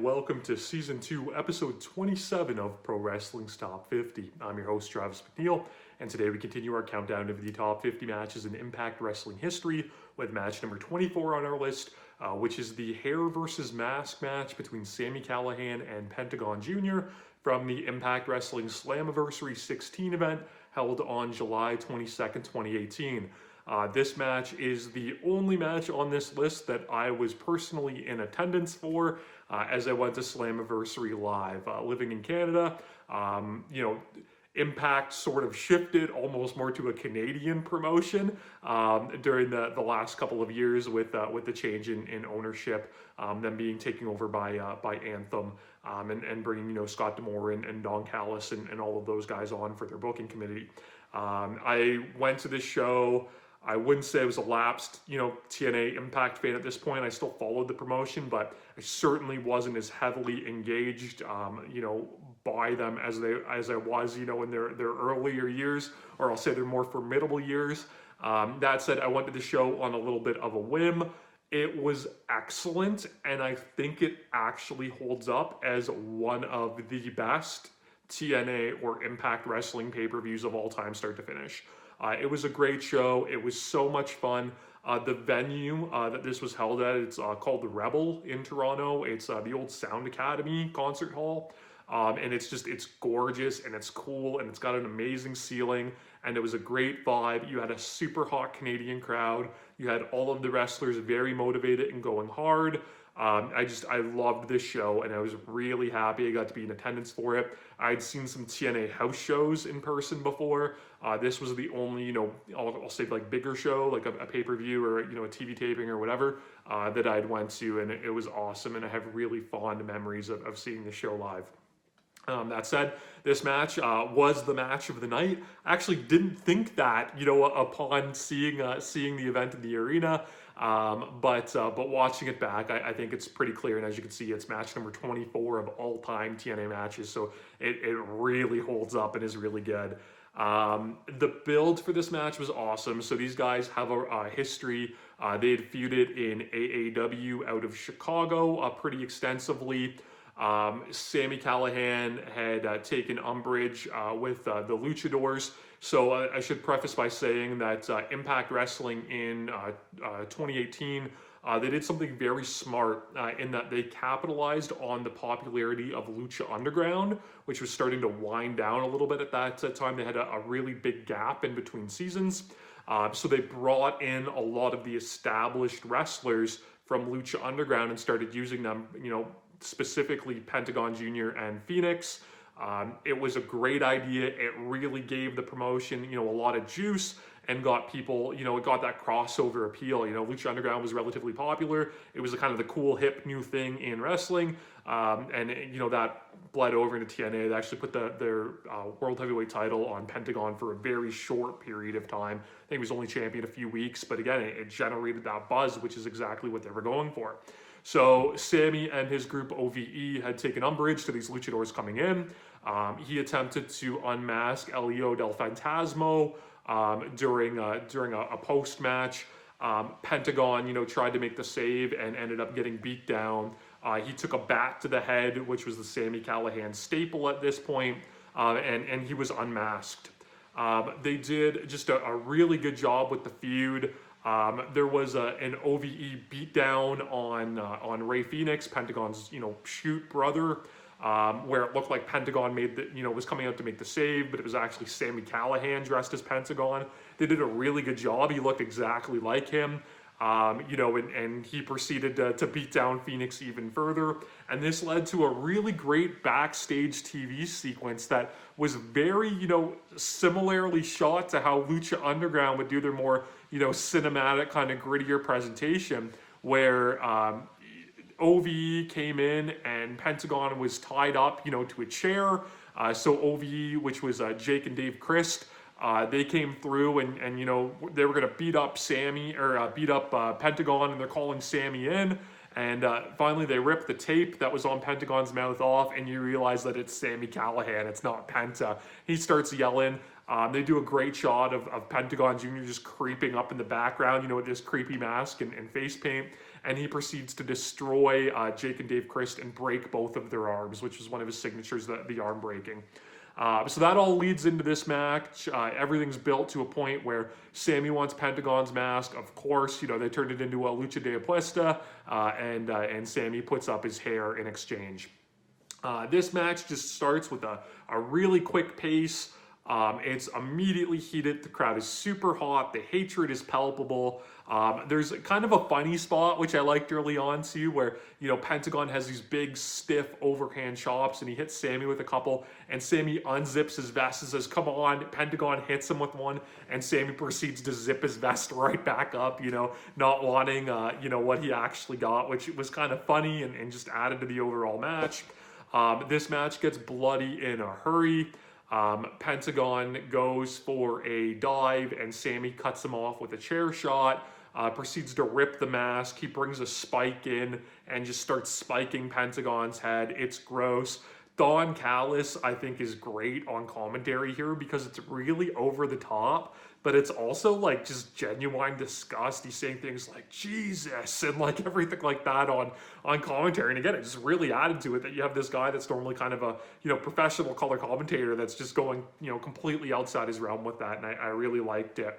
welcome to Season 2, Episode 27 of Pro Wrestling's Top 50. I'm your host, Travis McNeil, and today we continue our countdown of the top 50 matches in Impact Wrestling history with match number 24 on our list, which is the hair versus mask match between Sami Callihan and Pentagon Jr. from the Impact Wrestling Slammiversary 16 event held on July 22nd, 2018. This match is the only match on this list that I was personally in attendance for as I went to Slammiversary Live. Living in Canada, Impact sort of shifted almost more to a Canadian promotion during the last couple of years with the change in ownership, them being taken over by Anthem and bringing Scott D'Amore and Don Callis and all of those guys on for their booking committee. I went to this show. I wouldn't say I was a lapsed, TNA Impact fan at this point. I still followed the promotion, but I certainly wasn't as heavily engaged, by them as I was, in their earlier years, or I'll say their more formidable years. That said, I went to the show on a little bit of a whim. It was excellent, and I think it actually holds up as one of the best TNA or Impact Wrestling pay-per-views of all time, start to finish. It was a great show. It was so much fun. The venue that this was held at, it's called the Rebel in Toronto. It's the old Sound Academy concert hall. And it's gorgeous and it's cool and it's got an amazing ceiling and it was a great vibe. You had a super hot Canadian crowd. You had all of the wrestlers very motivated and going hard. I loved this show and I was really happy I got to be in attendance for it. I'd seen some TNA house shows in person before. This was the only, I'll say like bigger show, like a pay-per-view or, a TV taping or whatever, that I'd went to, and it was awesome. And I have really fond memories of seeing the show live. That said, this match was the match of the night. I actually didn't think that, upon seeing the event in the arena. But watching it back, I think it's pretty clear. And as you can see, it's match number 24 of all-time TNA matches. So it really holds up and is really good. The build for this match was awesome. So these guys have a history. They had feuded in AAW out of Chicago pretty extensively. Sami Callihan had taken umbrage with the Luchadors. So I should preface by saying that Impact Wrestling in 2018, they did something very smart in that they capitalized on the popularity of Lucha Underground, which was starting to wind down a little bit at that time. They had a really big gap in between seasons. So they brought in a lot of the established wrestlers from Lucha Underground and started using them, specifically Pentagon Jr. and Phoenix. It was a great idea. It really gave the promotion, a lot of juice and got people, it got that crossover appeal. Lucha Underground was relatively popular. It was kind of the cool, hip, new thing in wrestling. And that bled over into TNA. They actually put their World Heavyweight title on Pentagon for a very short period of time. I think he was only champion a few weeks, but again, it generated that buzz, which is exactly what they were going for. So Sami and his group OVE had taken umbrage to these luchadors coming in. He attempted to unmask Elio del Fantasmo during a post-match. Pentagon, tried to make the save and ended up getting beat down. He took a bat to the head, which was the Sami Callihan staple at this point, and he was unmasked. They did just a really good job with the feud. There was an OVE beatdown on Rey Fenix, Pentagon's shoot brother, where it looked like Pentagon was coming out to make the save, but it was actually Sami Callihan dressed as Pentagon. They did a really good job. He looked exactly like him. And he proceeded to beat down Phoenix even further. And this led to a really great backstage TV sequence that was very, similarly shot to how Lucha Underground would do their more, cinematic kind of grittier presentation, where OVE came in and Pentagon was tied up, to a chair. So OVE, which was Jake and Dave Christ, they came through and they were going to beat up Pentagon, and they're calling Sami in. And finally, they ripped the tape that was on Pentagon's mouth off, and you realize that it's Sami Callihan. It's not Penta. He starts yelling, They do a great shot of Pentagon Jr. just creeping up in the background, with this creepy mask and face paint. And he proceeds to destroy Jake and Dave Christ and break both of their arms, which is one of his signatures, the arm breaking. So that all leads into this match. Everything's built to a point where Sami wants Pentagon's mask. Of course, they turned it into a lucha de apuesta, and Sami puts up his hair in exchange. This match just starts with a really quick pace. It's immediately heated. The crowd is super hot. The hatred is palpable. There's kind of a funny spot, which I liked early on too, where, Pentagon has these big, stiff overhand chops and he hits Sami with a couple, and Sami unzips his vest and says, "Come on." Pentagon hits him with one, and Sami proceeds to zip his vest right back up, not wanting, what he actually got, which was kind of funny and just added to the overall match. This match gets bloody in a hurry. Pentagon goes for a dive and Sami cuts him off with a chair shot, proceeds to rip the mask. He brings a spike in and just starts spiking Pentagon's head. It's gross. Don Callis, I think, is great on commentary here because it's really over the top, but it's also like just genuine disgust. He's saying things like Jesus and like everything like that on commentary. And again, it just really added to it that you have this guy that's normally kind of a, professional color commentator that's just going, completely outside his realm with that. And I really liked it.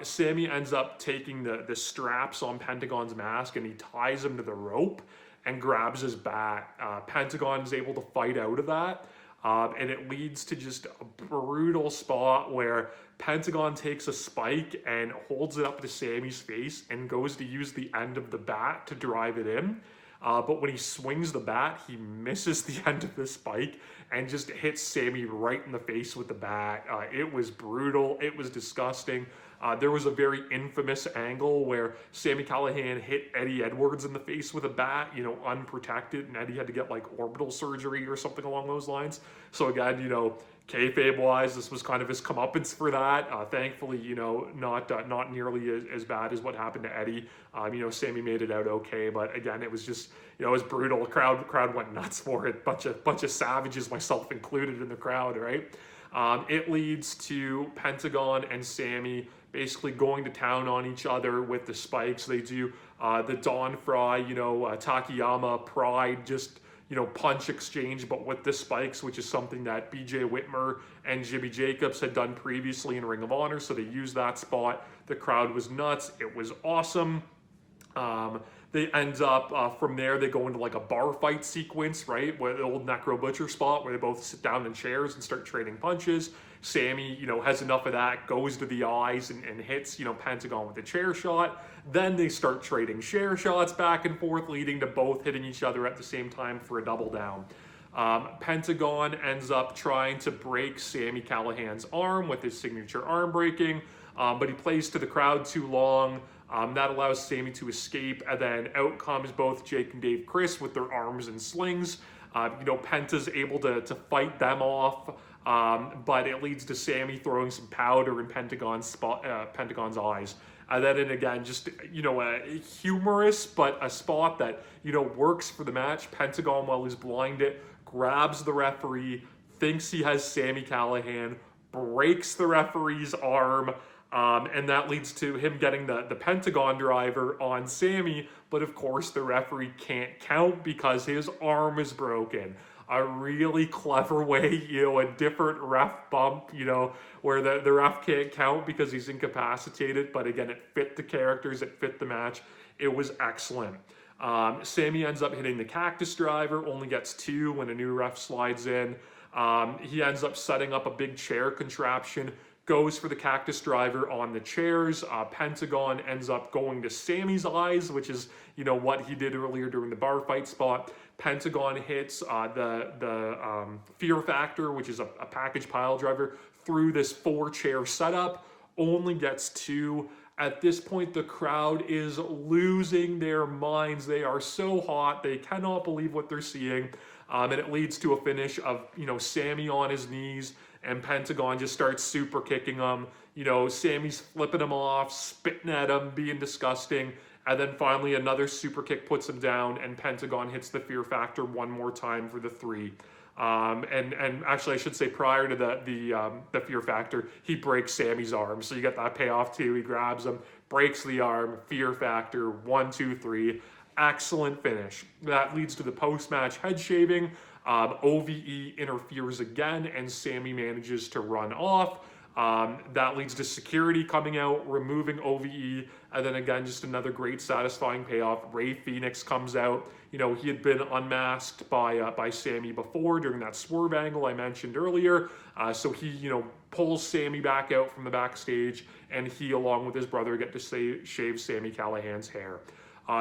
Sami ends up taking the straps on Pentagon's mask and he ties him to the rope and grabs his bat. Pentagon is able to fight out of that. And it leads to just a brutal spot where Pentagon takes a spike and holds it up to Sami's face and goes to use the end of the bat to drive it in. But when he swings the bat, he misses the end of the spike and just hits Sami right in the face with the bat. It was brutal. It was disgusting. There was a very infamous angle where Sami Callihan hit Eddie Edwards in the face with a bat, unprotected, and Eddie had to get like orbital surgery or something along those lines. So again, kayfabe-wise, this was kind of his comeuppance for that. Thankfully, not nearly as bad as what happened to Eddie. Sami made it out okay, but again, it was just, it was brutal. The crowd went nuts for it. Bunch of savages, myself included, in the crowd, right? It leads to Pentagon and Sami basically going to town on each other with the spikes. They do the Don Fry, Takayama Pride, just, punch exchange, but with the spikes, which is something that BJ Whitmer and Jimmy Jacobs had done previously in Ring of Honor. So they used that spot. The crowd was nuts. It was awesome. They end up, from there, they go into like a bar fight sequence, right? Where the old Necro Butcher spot where they both sit down in chairs and start trading punches. Sami, has enough of that, goes to the eyes and hits, Pentagon with a chair shot. Then they start trading chair shots back and forth, leading to both hitting each other at the same time for a double down. Pentagon ends up trying to break Sami Callihan's arm with his signature arm breaking, but he plays to the crowd too long. That allows Sami to escape, and then out comes both Jake and Dave Chris with their arms and slings. Penta's able to fight them off, but it leads to Sami throwing some powder in Pentagon's eyes. And then again, just, a humorous, but a spot that, works for the match. Pentagon, while he's blinded, grabs the referee, thinks he has Sami Callihan, breaks the referee's arm, and that leads to him getting the Pentagon driver on Sami, but of course the referee can't count because his arm is broken. A really clever way, a different ref bump, where the ref can't count because he's incapacitated, but again, it fit the characters, it fit the match. It was excellent. Sami ends up hitting the Cactus driver, only gets 2 when a new ref slides in. He ends up setting up a big chair contraption, goes for the Cactus driver on the chairs. Pentagon ends up going to Sami's eyes, which is, what he did earlier during the bar fight spot. Pentagon hits the Fear Factor, which is a package pile driver, through this 4-chair setup, only gets 2. At this point, the crowd is losing their minds. They are so hot. They cannot believe what they're seeing. And it leads to a finish of, Sami on his knees, and Pentagon just starts super kicking him. Sami's flipping him off, spitting at him, being disgusting. And then finally another super kick puts him down, and Pentagon hits the Fear Factor one more time for the 3. And actually, I should say prior to the Fear Factor, he breaks Sami's arm. So you get that payoff too. He grabs him, breaks the arm, Fear Factor, 1, 2, 3. Excellent finish. That leads to the post-match head shaving. OVE interferes again, and Sami manages to run off. That leads to security coming out, removing OVE, and then again, just another great satisfying payoff. Ray Phoenix comes out. You know, he had been unmasked by Sami before during that swerve angle I mentioned earlier. So he, you know, pulls Sami back out from the backstage, and he, along with his brother, get to shave Sami Callihan's hair.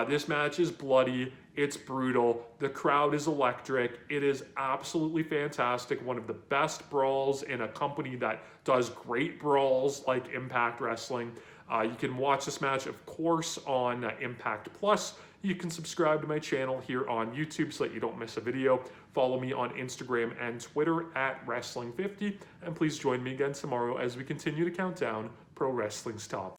This match is bloody, it's brutal, the crowd is electric, it is absolutely fantastic, one of the best brawls in a company that does great brawls like Impact Wrestling. You can watch this match, of course, on Impact Plus. You can subscribe to my channel here on YouTube so that you don't miss a video. Follow me on Instagram and Twitter at Wrestling50, and please join me again tomorrow as we continue to count down pro wrestling's top